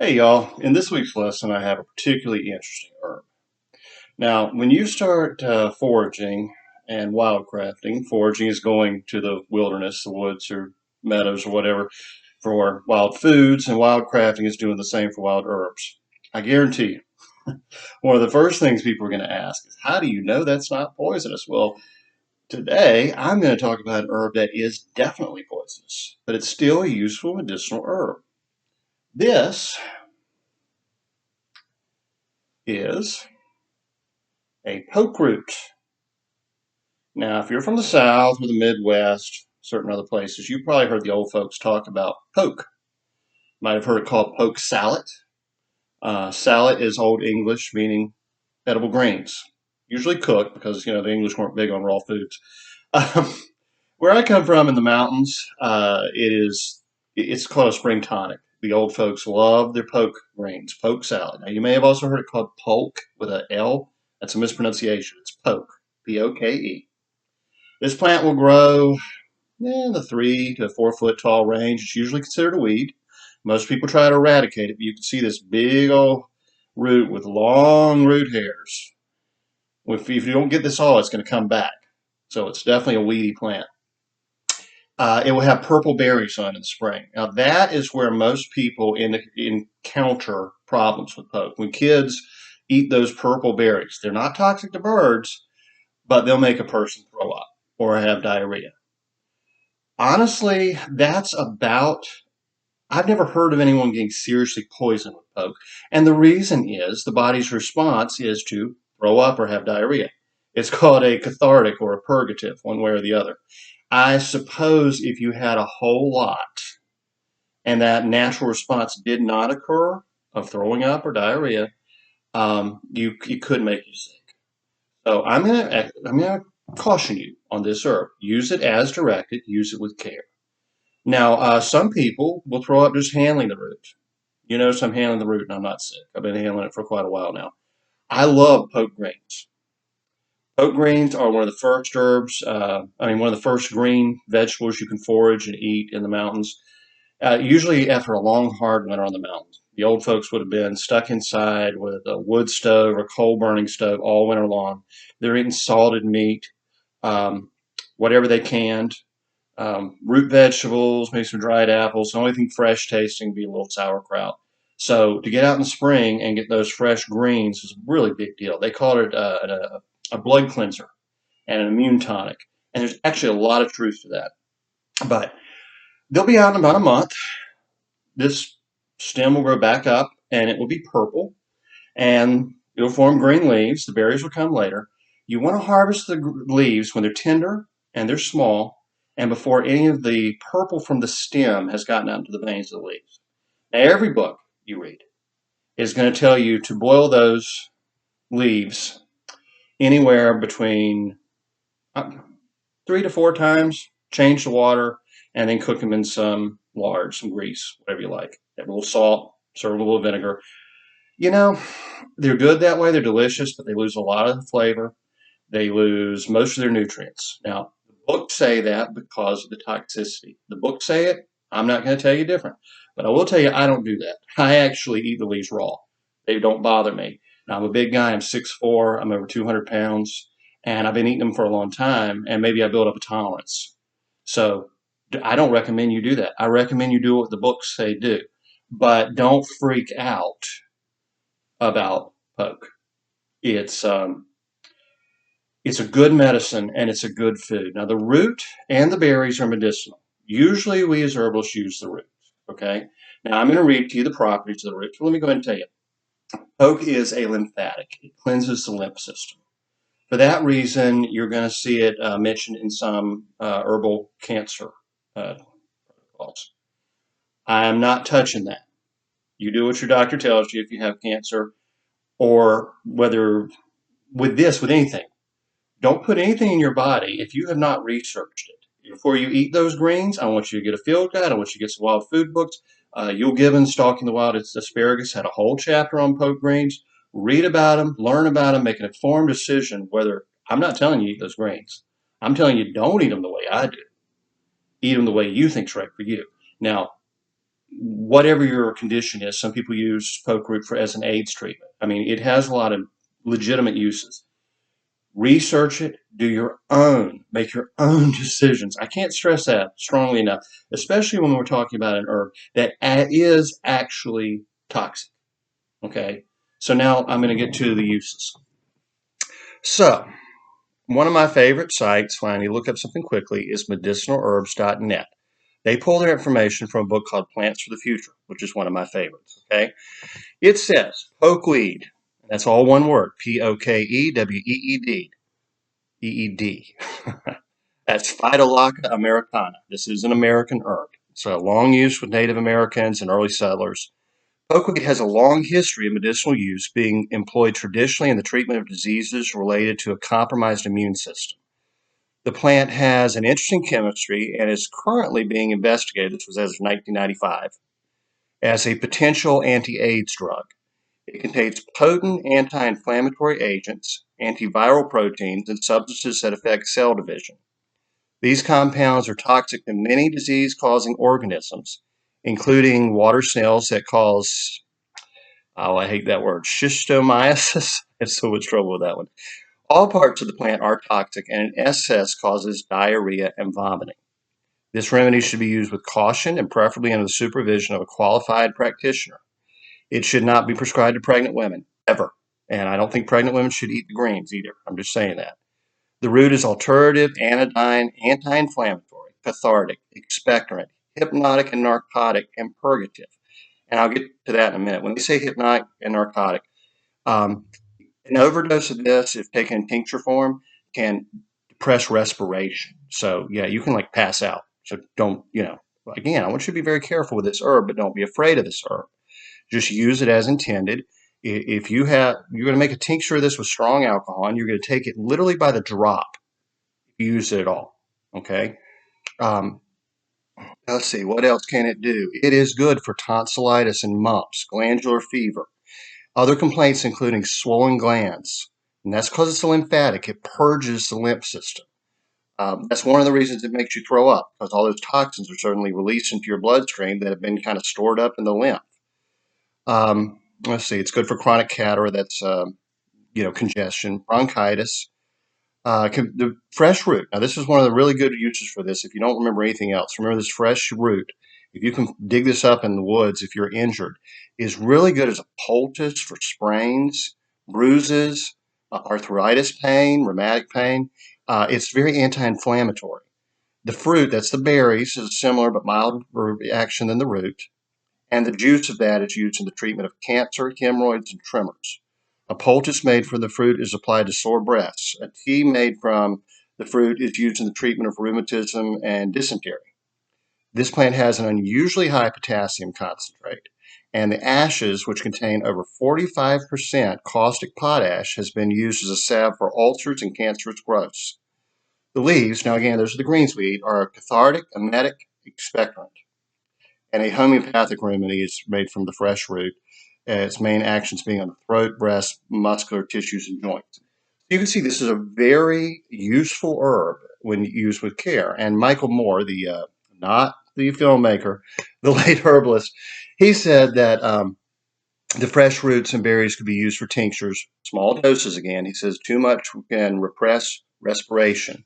Hey y'all, in this week's lesson I have a particularly interesting herb. Now, when you start foraging and wildcrafting, foraging is going to the wilderness, the woods or meadows or whatever for wild foods, and wildcrafting is doing the same for wild herbs. I guarantee you, one of the first things people are going to ask is, how do you know that's not poisonous? Well, today I'm going to talk about an herb that is definitely poisonous, but it's still a useful medicinal herb. This is a poke root. Now, if you're from the South or the Midwest, certain other places, you've probably heard the old folks talk about poke. Might have heard it called poke salad. Salad is Old English, meaning edible greens, usually cooked because the English weren't big on raw foods. Um, where I come from in the mountains, it's called a spring tonic. The old folks love their poke greens, poke salad. Now, you may have also heard it called polk with a L. That's a mispronunciation. It's poke, P-O-K-E. This plant will grow in the 3 to 4 foot tall range. It's usually considered a weed. Most people try to eradicate it, but you can see this big old root with long root hairs. If you don't get this all, it's going to come back. So it's definitely a weedy plant. It will have purple berries on it in the spring. Now that is where most people encounter problems with poke. When kids eat those purple berries, they're not toxic to birds, but they'll make a person throw up or have diarrhea. Honestly, I've never heard of anyone getting seriously poisoned with poke. And the reason is the body's response is to throw up or have diarrhea. It's called a cathartic or a purgative, one way or the other. I suppose if you had a whole lot and that natural response did not occur of throwing up or diarrhea, it could make you sick. So I'm gonna caution you on this herb. Use it as directed. Use it with care. Now, some people will throw up just handling the root. You notice I'm handling the root and I'm not sick. I've been handling it for quite a while now. I love poke greens. Poke greens are one of the first herbs, one of the first green vegetables you can forage and eat in the mountains. Usually after a long, hard winter on the mountains. The old folks would have been stuck inside with a wood stove or coal burning stove all winter long. They're eating salted meat, um, whatever they canned, root vegetables, maybe some dried apples. The only thing fresh tasting would be a little sauerkraut. So to get out in the spring and get those fresh greens is a really big deal. They call it a blood cleanser and an immune tonic. And there's actually a lot of truth to that. But they'll be out in about a month. This stem will grow back up and it will be purple and it'll form green leaves. The berries will come later. You want to harvest the leaves when they're tender and they're small and before any of the purple from the stem has gotten out into the veins of the leaves. Now, every book you read is going to tell you to boil those leaves anywhere between 3 to 4 times, change the water, and then cook them in some lard, some grease, whatever you like. Add a little salt, serve with a little vinegar. You know, they're good that way. They're delicious, but they lose a lot of the flavor. They lose most of their nutrients. Now, the books say that because of the toxicity. The books say it. I'm not going to tell you different. But I will tell you, I don't do that. I actually eat the leaves raw. They don't bother me. Now, I'm a big guy. I'm 6'4". I'm over 200 pounds. And I've been eating them for a long time. And maybe I built up a tolerance. So I don't recommend you do that. I recommend you do what the books say do. But don't freak out about poke. It's um, it's a good medicine and it's a good food. Now, the root and the berries are medicinal. Usually, we as herbalists use the root. Okay. Now, I'm going to read to you the properties of the root. So let me go ahead and tell you. Poke is a lymphatic. It cleanses the lymph system. For that reason, you're going to see it mentioned in some herbal cancer protocols. I am not touching that. You do what your doctor tells you if you have cancer, or whether with anything. Don't put anything in your body if you have not researched it. Before you eat those greens, I want you to get a field guide. I want you to get some wild food books. Yul Gibbons, Stalking the Wild Asparagus, had a whole chapter on poke greens. Read about them, learn about them, make an informed decision whether, I'm not telling you eat those greens. I'm telling you don't eat them the way I do. Eat them the way you think's right for you. Now, whatever your condition is, some people use poke root as an AIDS treatment. I mean, it has a lot of legitimate uses. Research it, do your own, make your own decisions. I can't stress that strongly enough, especially when we're talking about an herb that is actually toxic. Okay, so now I'm going to get to the uses. So, one of my favorite sites when you look up something quickly is medicinalherbs.net. They pull their information from a book called Plants for the Future, which is one of my favorites. Okay, it says pokeweed. That's all one word: Pokeweed. That's Phytolacca americana. This is an American herb. It's a long use with Native Americans and early settlers. Pokeweed has a long history of medicinal use, being employed traditionally in the treatment of diseases related to a compromised immune system. The plant has an interesting chemistry and is currently being investigated, this was as of 1995, as a potential anti-AIDS drug. It contains potent anti-inflammatory agents, antiviral proteins, and substances that affect cell division. These compounds are toxic to many disease-causing organisms, including water snails that cause, oh, I hate that word, schistomiasis. I have so much trouble with that one. All parts of the plant are toxic, and in excess causes diarrhea and vomiting. This remedy should be used with caution and preferably under the supervision of a qualified practitioner. It should not be prescribed to pregnant women, ever. And I don't think pregnant women should eat the greens either. I'm just saying that. The root is alterative, anodyne, anti-inflammatory, cathartic, expectorant, hypnotic and narcotic, and purgative. And I'll get to that in a minute. When they say hypnotic and narcotic, um, an overdose of this, if taken in tincture form, can depress respiration. So yeah, you can like pass out. So don't, again, I want you to be very careful with this herb, but don't be afraid of this herb. Just use it as intended. If you're going to make a tincture of this with strong alcohol, and you're going to take it literally by the drop. If you use it at all. Okay. Um, let's see, what else can it do? It is good for tonsillitis and mumps, glandular fever, other complaints including swollen glands. And that's because it's a lymphatic. It purges the lymph system. That's one of the reasons it makes you throw up, because all those toxins are suddenly released into your bloodstream that have been kind of stored up in the lymph. Let's see, it's good for chronic catarrh, that's congestion, bronchitis. The fresh root. Now, this is one of the really good uses for this. If you don't remember anything else, remember this fresh root. If you can dig this up in the woods, if you're injured, is really good as a poultice for sprains, bruises, arthritis pain, rheumatic pain. It's very anti-inflammatory. The fruit, that's the berries, is a similar but milder action than the root. And the juice of that is used in the treatment of cancer, hemorrhoids, and tremors. A poultice made from the fruit is applied to sore breasts. A tea made from the fruit is used in the treatment of rheumatism and dysentery. This plant has an unusually high potassium concentrate, and the ashes, which contain over 45% caustic potash, has been used as a salve for ulcers and cancerous growths. The leaves, now again, those are the greens we eat, are a cathartic, emetic, expectorant, and a homeopathic remedy is made from the fresh root, its main actions being on the throat, breast, muscular tissues, and joints. You can see this is a very useful herb when used with care. And Michael Moore, not the filmmaker, the late herbalist, he said that the fresh roots and berries could be used for tinctures, small doses again. He says too much can repress respiration.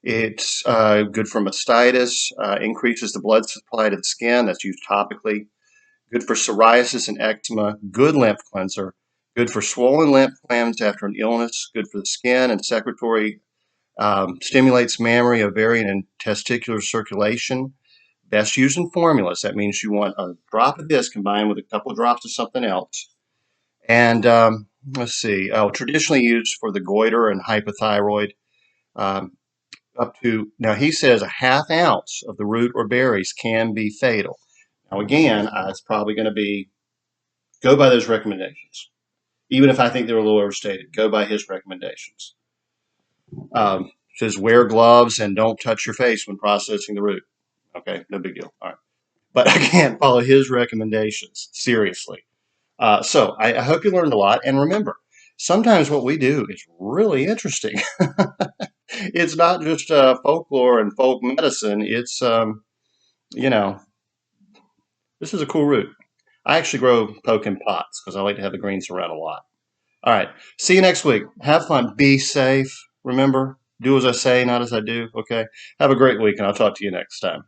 It's good for mastitis, increases the blood supply to the skin. That's used topically. Good for psoriasis and eczema. Good lymph cleanser. Good for swollen lymph glands after an illness. Good for the skin and secretory. Stimulates mammary, ovarian, and testicular circulation. Best used in formulas. That means you want a drop of this combined with a couple of drops of something else. And let's see. Traditionally used for the goiter and hypothyroid. Um, up to, now he says a half ounce of the root or berries can be fatal. Now again, it's probably going to be, go by those recommendations. Even if I think they're a little overstated, go by his recommendations. Says wear gloves and don't touch your face when processing the root. Okay, no big deal. All right. But again, follow his recommendations, seriously. So I hope you learned a lot. And remember, sometimes what we do is really interesting. It's not just folklore and folk medicine. It's, you know, This is a cool root. I actually grow poke in pots because I like to have the greens around a lot. All right. See you next week. Have fun. Be safe. Remember, do as I say, not as I do. Okay. Have a great week, and I'll talk to you next time.